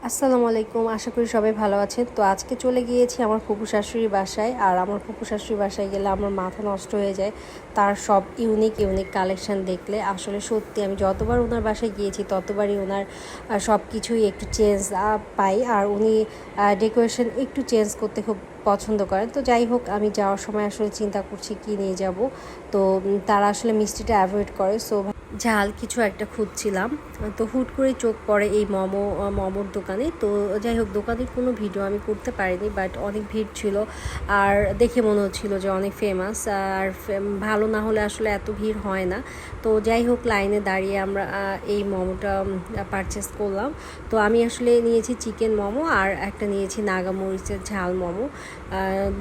আসসালামু আলাইকুম, আশা করি সবাই ভালো আছেন। তো আজকে চলে গিয়েছি আমার ফুপু শাশুড়ির বাসায়। আর আমার ফুপু শাশুড়ির বাসায় গেলে আমার মাথা নষ্ট হয়ে যায় তার সব ইউনিক ইউনিক কালেকশন দেখলে। আসলে সত্যি আমি যতবার ওনার বাসায় গিয়েছি ততবারই ওনার সব কিছুই একটু চেঞ্জ পাই। আর উনি ডেকোরেশন একটু চেঞ্জ করতে খুব পছন্দ করেন। তো যাই হোক, আমি যাওয়ার সময় আসলে চিন্তা করছি কী নিয়ে যাব। তো তারা আসলে মিষ্টিটা অ্যাভয়েড করে, সো ঝাল কিছু একটা খুঁজছিলাম। তো হুট করে চোখ পড়ে এই মোমোর দোকানে। তো যাই হোক, দোকানের কোনো ভিডিও আমি করতে পারিনি, বাট অনেক ভিড় ছিল আর দেখে মনে হচ্ছিল যে অনেক ফেমাস। আর ভালো না হলে আসলে এত ভিড় হয় না। তো যাই হোক, লাইনে দাঁড়িয়ে আমরা এই মোমোটা পারচেস করলাম। তো আমি আসলে নিয়েছি চিকেন মোমো আর একটা নিয়েছি নাগামরিচের ঝাল মোমো।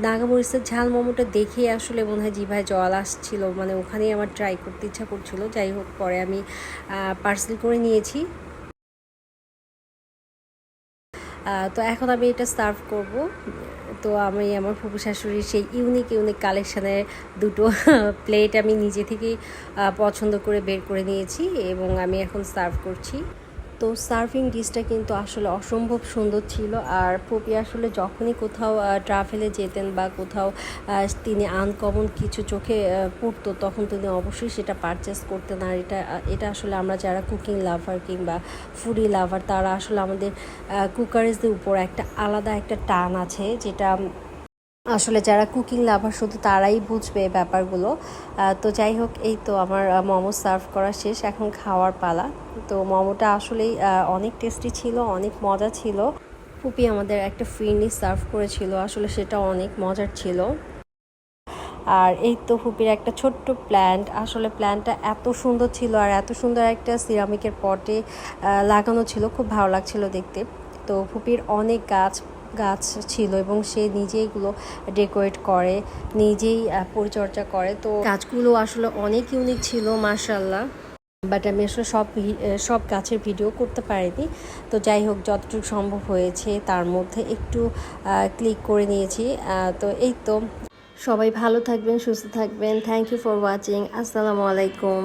নাগামরিচের ঝাল মোমোটা দেখে আসলে মনে হয় জিভায় জল আসছিল, মানে ওখানেই আমার ট্রাই করতে ইচ্ছা করছিল। যাই হোক, পরে আমি পার্সেল করে নিয়েছি। তো এখন আমি এটা সার্ভ করব। তো আমি আমার ফুপু শাশুড়ির সেই ইউনিক ইউনিক কালেকশানের দুটো প্লেট আমি নিজে থেকেই পছন্দ করে বের করে নিয়েছি এবং আমি এখন সার্ভ করছি। তো সার্ভিং ডিশটা কিন্তু আসলে অসম্ভব সুন্দর ছিল। আর পুপি আসলে যখনই কোথাও ট্রাভেলে যেতেন বা কোথাও তিনি আনকমন কিছু চোখে পড়তো, তখন তিনি অবশ্যই সেটা পারচেস করতেন। আর এটা আসলে আমরা যারা কুকিং লাভার কিংবা ফুডি লাভার, তারা আসলে আমাদের কুকারেজদের উপর একটা আলাদা একটা টান আছে, যেটা আসলে যারা কুকিং লাভার শুধু তারাই বুঝবে এই ব্যাপারগুলো। তো যাই হোক, এই তো আমার মোমো সার্ভ করা শেষ, এখন খাওয়ার পালা। তো মোমোটা আসলেই অনেক টেস্টি ছিল, অনেক মজা ছিল। ফুপি আমাদের একটা ফিরনি সার্ভ করেছিল, আসলে সেটা অনেক মজার ছিল। আর এই তো ফুপির একটা ছোট্ট প্ল্যান্ট, আসলে প্ল্যান্টটা এত সুন্দর ছিল আর এত সুন্দর একটা সিরামিকের পটে লাগানো ছিল, খুব ভালো লাগছিল দেখতে। তো ফুপির অনেক গাছ ছিল এবং সে নিজেই এগুলো ডেকোরেট করে, নিজেই পরিচর্যা করে। তো গাছগুলো আসলে অনেক ইউনিক ছিল, মাশাআল্লাহ। বাট আমি আসলে সব গাছের ভিডিও করতে পারিনি। তো যাই হোক, যতটুকু সম্ভব হয়েছে তার মধ্যে একটু ক্লিক করে নিয়েছি। তো এই তো, সবাই ভালো থাকবেন, সুস্থ থাকবেন। Thank you for watching. আসসালামু আলাইকুম।